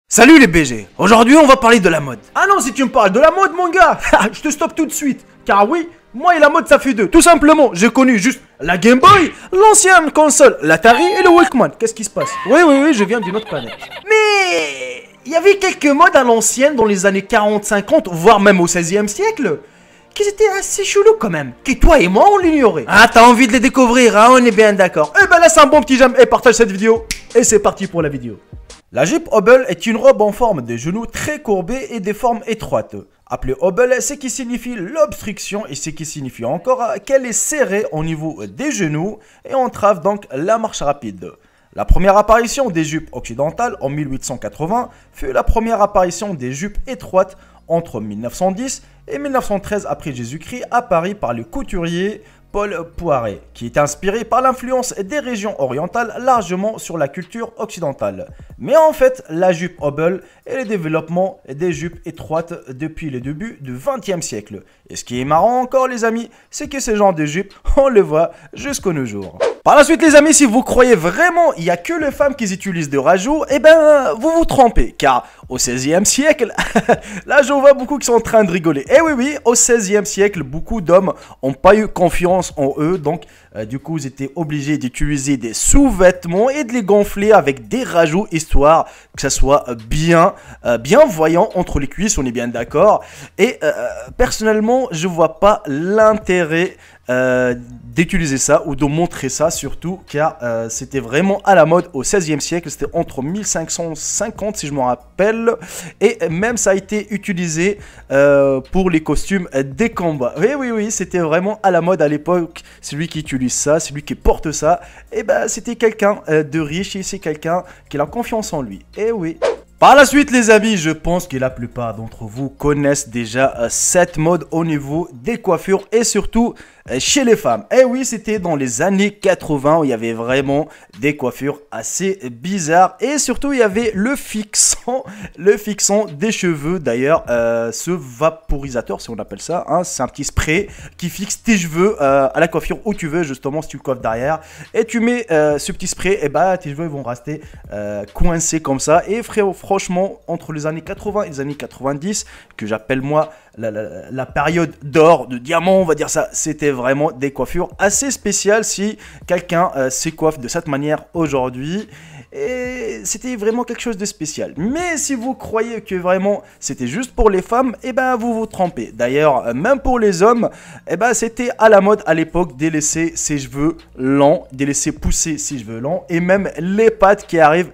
Salut les BG, aujourd'hui on va parler de la mode. Ah non, si tu me parles de la mode mon gars, je te stoppe tout de suite. Car oui, moi et la mode ça fait deux. Tout simplement, j'ai connu juste la Game Boy, l'ancienne console, l'Atari et le Walkman. Qu'est-ce qui se passe? Oui, je viens d'une autre planète. Mais il y avait quelques modes à l'ancienne dans les années 40-50, voire même au 16e siècle, qui étaient assez chelous quand même, que toi et moi on l'ignorait. Ah, t'as envie de les découvrir, hein, on est bien d'accord. Eh ben laisse un bon petit j'aime et partage cette vidéo. Et c'est parti pour la vidéo. La jupe Hobble est une robe en forme de genou très courbée et des formes étroites. Appelée Hobble, c'est qui signifie l'obstruction et ce qui signifie encore qu'elle est serrée au niveau des genoux et entrave donc la marche rapide. La première apparition des jupes occidentales en 1880 fut la première apparition des jupes étroites entre 1910 et 1913 après Jésus-Christ à Paris par le couturier Paul Poiret, qui est inspiré par l'influence des régions orientales largement sur la culture occidentale. Mais en fait, la jupe Hobble est le développement des jupes étroites depuis le début du XXe siècle. Et ce qui est marrant encore les amis, c'est que ce genre de jupes, on le voit jusqu'au nos jours. Par la suite les amis, si vous croyez vraiment il n'y a que les femmes qui utilisent de rajouts, eh ben vous vous trompez, car au 16e siècle, là je vois beaucoup qui sont en train de rigoler. Et oui, au 16e siècle, beaucoup d'hommes n'ont pas eu confiance en eux, donc du coup ils étaient obligés d'utiliser des sous-vêtements et de les gonfler avec des rajouts, histoire que ça soit bien voyant entre les cuisses, on est bien d'accord. Et personnellement, je vois pas l'intérêt d'utiliser ça ou de montrer ça, surtout car c'était vraiment à la mode au 16e siècle, c'était entre 1550 si je me rappelle, et même ça a été utilisé pour les costumes des combats. Oui, c'était vraiment à la mode à l'époque. Celui qui utilise ça, celui qui porte ça, et ben c'était quelqu'un de riche et c'est quelqu'un qui a confiance en lui. Et oui. Par la suite les amis, je pense que la plupart d'entre vous connaissent déjà cette mode au niveau des coiffures et surtout chez les femmes. Et oui, c'était dans les années 80 où il y avait vraiment des coiffures assez bizarres et surtout il y avait le fixant des cheveux. D'ailleurs, ce vaporisateur, si on appelle ça, hein, c'est un petit spray qui fixe tes cheveux à la coiffure où tu veux, justement si tu le coiffes derrière. Et tu mets ce petit spray, et bah tes cheveux vont rester coincés comme ça. Et franchement, entre les années 80 et les années 90, que j'appelle moi la période d'or, de diamant, on va dire ça, c'était vraiment des coiffures assez spéciales si quelqu'un se coiffe de cette manière aujourd'hui. Et c'était vraiment quelque chose de spécial. Mais si vous croyez que vraiment c'était juste pour les femmes, et ben vous vous trompez. D'ailleurs, même pour les hommes, et ben c'était à la mode à l'époque de laisser ses cheveux longs, de laisser pousser ses cheveux longs, et même les pattes qui arrivent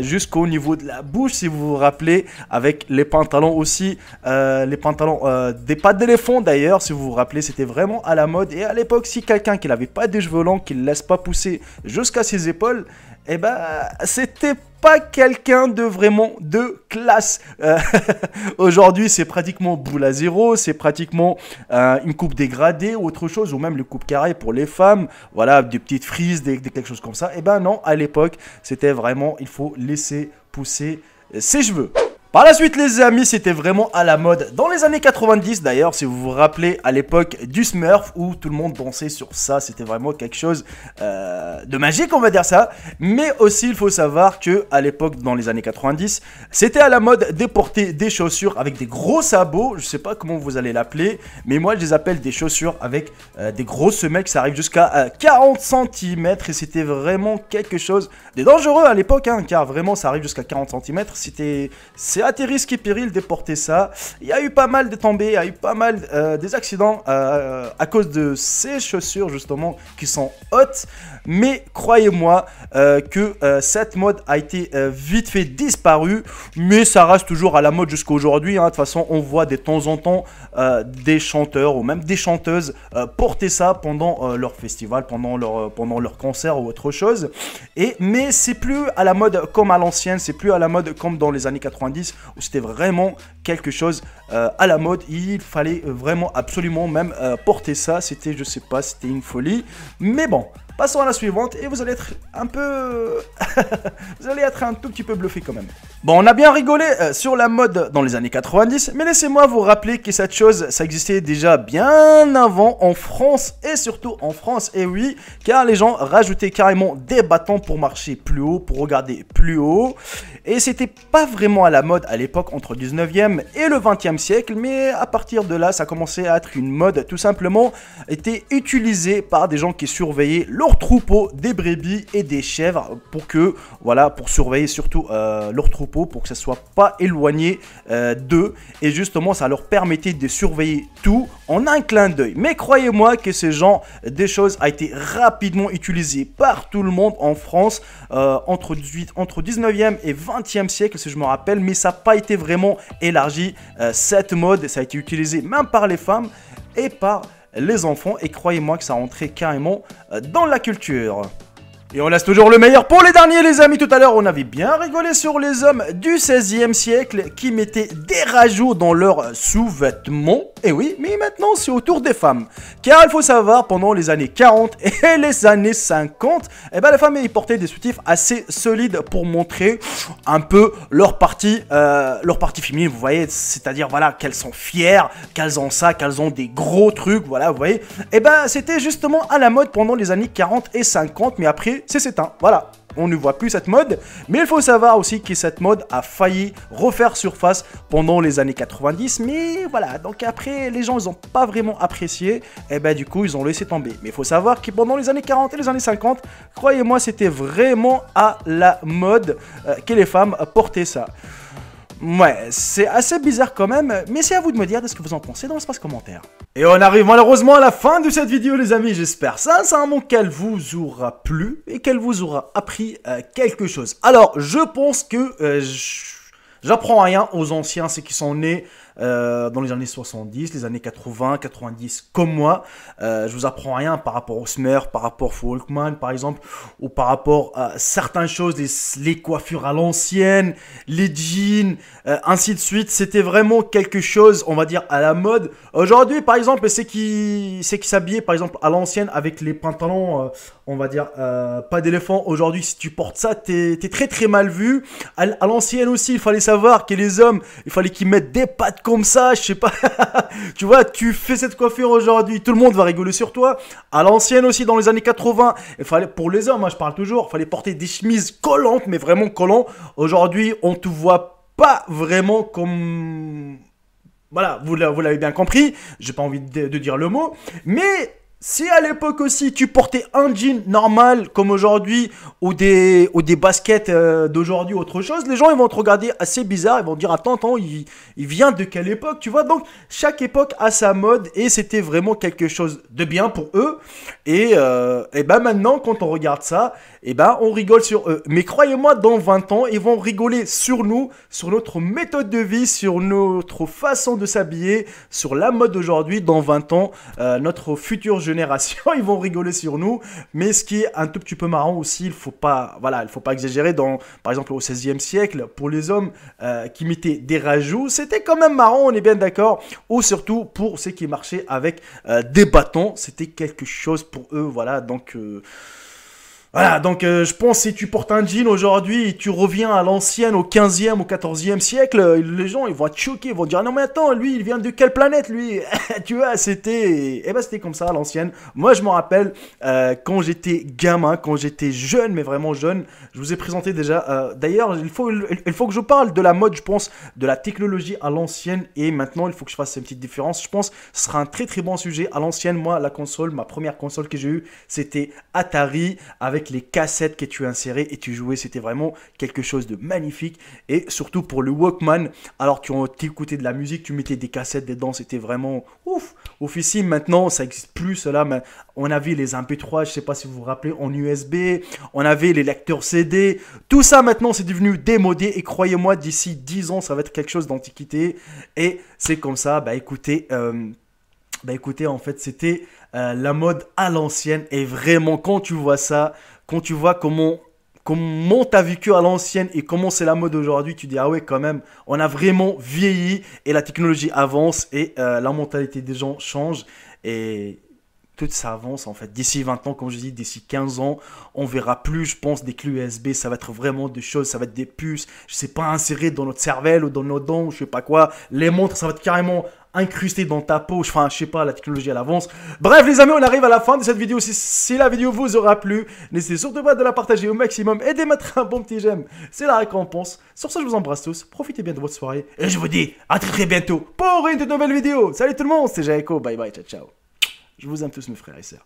jusqu'au niveau de la bouche, si vous vous rappelez, avec les pantalons aussi, les pantalons des pattes d'éléphant d'ailleurs, si vous vous rappelez, c'était vraiment à la mode. Et à l'époque, si quelqu'un qui n'avait pas de cheveux longs, qui ne laisse pas pousser jusqu'à ses épaules, eh ben, c'était pas quelqu'un de vraiment de classe. Aujourd'hui, c'est pratiquement boule à zéro, c'est pratiquement une coupe dégradée ou autre chose, ou même le coupe carré pour les femmes. Voilà, des petites frises, quelque chose comme ça. Eh ben non, à l'époque, c'était vraiment, il faut laisser pousser ses cheveux. Par la suite les amis, c'était vraiment à la mode dans les années 90 d'ailleurs, si vous vous rappelez à l'époque du Smurf où tout le monde dansait sur ça, c'était vraiment quelque chose de magique on va dire ça. Mais aussi il faut savoir que à l'époque dans les années 90, c'était à la mode de porter des chaussures avec des gros sabots, je sais pas comment vous allez l'appeler, mais moi je les appelle des chaussures avec des grosses semelles qui arrivent jusqu'à 40 cm et c'était vraiment quelque chose de dangereux à l'époque hein, car vraiment ça arrive jusqu'à 40 cm, c'est à tes risques et périls de porter ça. Il y a eu pas mal de tombées, il y a eu pas mal des accidents à cause de ces chaussures justement qui sont hautes. Mais croyez-moi que cette mode a été vite fait disparue, mais ça reste toujours à la mode jusqu'à aujourd'hui. Hein. De toute façon, on voit de temps en temps des chanteurs ou même des chanteuses porter ça pendant leur festival, pendant leur concert ou autre chose. Mais c'est plus à la mode comme à l'ancienne, c'est plus à la mode comme dans les années 90 où c'était vraiment quelque chose à la mode. Il fallait vraiment absolument même porter ça. C'était, je sais pas, c'était une folie. Mais bon. Passons à la suivante et vous allez être un peu... vous allez être un tout petit peu bluffé quand même. Bon, on a bien rigolé sur la mode dans les années 90, mais laissez-moi vous rappeler que cette chose, ça existait déjà bien avant en France, et surtout en France, et oui, car les gens rajoutaient carrément des bâtons pour marcher plus haut, pour regarder plus haut, et c'était pas vraiment à la mode à l'époque entre le 19e et le 20e siècle, mais à partir de là, ça commençait à être une mode, tout simplement, était utilisée par des gens qui surveillaient leurs troupeaux, des brebis et des chèvres, pour que, voilà, pour surveiller surtout leurs troupeaux, pour que ça soit pas éloigné d'eux, et justement ça leur permettait de surveiller tout en un clin d'œil. Mais croyez-moi que ce genre de choses a été rapidement utilisé par tout le monde en France entre 19e et 20e siècle si je me rappelle, mais ça n'a pas été vraiment élargi. Cette mode, ça a été utilisé même par les femmes et par les enfants, et croyez-moi que ça rentrait carrément dans la culture. Et on laisse toujours le meilleur pour les derniers, les amis. Tout à l'heure, on avait bien rigolé sur les hommes du 16e siècle qui mettaient des rajouts dans leurs sous-vêtements. Et oui, mais maintenant, c'est au tour des femmes. Car il faut savoir, pendant les années 40 et les années 50, eh ben, les femmes, ils portaient des soutifs assez solides pour montrer un peu leur partie féminine. Vous voyez, c'est-à-dire, voilà, qu'elles sont fières, qu'elles ont ça, qu'elles ont des gros trucs, voilà, vous voyez. Eh ben, c'était justement à la mode pendant les années 40 et 50, mais après, c'est éteint, voilà, on ne voit plus cette mode, mais il faut savoir aussi que cette mode a failli refaire surface pendant les années 90, mais voilà, donc après, les gens, ils n'ont pas vraiment apprécié, et ben du coup, ils ont laissé tomber. Mais il faut savoir que pendant les années 40 et les années 50, croyez-moi, c'était vraiment à la mode que les femmes portaient ça. Ouais, c'est assez bizarre quand même, mais c'est à vous de me dire de ce que vous en pensez dans l'espace commentaire. Et on arrive malheureusement à la fin de cette vidéo, les amis. J'espère sincèrement qu'elle vous aura plu et qu'elle vous aura appris quelque chose. Alors, je pense que j'apprends rien aux anciens, ceux qui sont nés dans les années 70, les années 80, 90, comme moi. Je vous apprends rien par rapport au Smurf, par rapport au Walkman, par exemple, ou par rapport à certaines choses, les coiffures à l'ancienne, les jeans, ainsi de suite. C'était vraiment quelque chose, on va dire, à la mode. Aujourd'hui, par exemple, c'est qui s'habillaient, par exemple, à l'ancienne avec les pantalons, on va dire, pas d'éléphant. Aujourd'hui, si tu portes ça, t'es très très mal vu. À l'ancienne aussi, il fallait savoir que les hommes, il fallait qu'ils mettent des pattes comme ça, je sais pas. Tu vois, tu fais cette coiffure aujourd'hui, tout le monde va rigoler sur toi. À l'ancienne aussi, dans les années 80, il fallait, pour les hommes, hein, je parle toujours, il fallait porter des chemises collantes, mais vraiment collantes. Aujourd'hui, on te voit pas vraiment comme... Voilà, vous l'avez bien compris, j'ai pas envie de dire le mot, mais... Si à l'époque aussi tu portais un jean normal comme aujourd'hui ou des baskets d'aujourd'hui ou autre chose, les gens ils vont te regarder assez bizarre, ils vont dire attends, il vient de quelle époque, tu vois. Donc chaque époque a sa mode et c'était vraiment quelque chose de bien pour eux. Et ben maintenant quand on regarde ça, et ben on rigole sur eux. Mais croyez-moi, dans 20 ans, ils vont rigoler sur nous, sur notre méthode de vie, sur notre façon de s'habiller, sur la mode d'aujourd'hui. Dans 20 ans, notre future génération, ils vont rigoler sur nous. Mais ce qui est un tout petit peu marrant aussi, il faut pas exagérer. Par exemple, au 16e siècle, pour les hommes qui mettaient des rajouts, c'était quand même marrant, on est bien d'accord. Ou surtout pour ceux qui marchaient avec des bâtons, c'était quelque chose pour eux, voilà. Donc voilà, donc je pense que si tu portes un jean aujourd'hui et tu reviens à l'ancienne, au 15e, au 14e siècle, les gens ils vont être choqués, ils vont dire non mais attends, lui il vient de quelle planète lui? Tu vois, c'était comme ça à l'ancienne. Moi je me rappelle quand j'étais gamin, quand j'étais jeune, mais vraiment jeune, je vous ai présenté déjà, d'ailleurs il faut que je parle de la mode, je pense, de la technologie à l'ancienne, et maintenant il faut que je fasse une petite différence. Je pense que ce sera un très très bon sujet. À l'ancienne, moi la console, ma première console que j'ai eue, c'était Atari, avec les cassettes que tu insérais et tu jouais, c'était vraiment quelque chose de magnifique. Et surtout pour le Walkman, alors tu écoutais de la musique, tu mettais des cassettes dedans, c'était vraiment ouf. Officine, maintenant ça n'existe plus cela, mais on avait les MP3, je sais pas si vous vous rappelez, en USB, on avait les lecteurs CD, tout ça maintenant c'est devenu démodé, et croyez-moi, d'ici 10 ans ça va être quelque chose d'antiquité. Et c'est comme ça, bah écoutez, en fait, c'était la mode à l'ancienne. Et vraiment, quand tu vois ça, quand tu vois comment t'as vécu à l'ancienne et comment c'est la mode aujourd'hui, tu dis, ah ouais, quand même, on a vraiment vieilli et la technologie avance et la mentalité des gens change. Et tout ça avance en fait. D'ici 20 ans, comme je dis, d'ici 15 ans, on verra plus, je pense, des clés USB. Ça va être vraiment des choses, ça va être des puces, je sais pas, insérées dans notre cervelle ou dans nos dents, ou je sais pas quoi. Les montres, ça va être carrément incrusté dans ta peau. Enfin, je sais pas, la technologie, elle avance. Bref, les amis, on arrive à la fin de cette vidéo. Si la vidéo vous aura plu, n'hésitez surtout pas de la partager au maximum et de mettre un bon petit j'aime. C'est la récompense. Sur ce, je vous embrasse tous. Profitez bien de votre soirée. Et je vous dis à très bientôt pour une toute nouvelle vidéo. Salut tout le monde, c'est Jaeko. Bye bye, ciao ciao. Je vous aime tous mes frères et sœurs.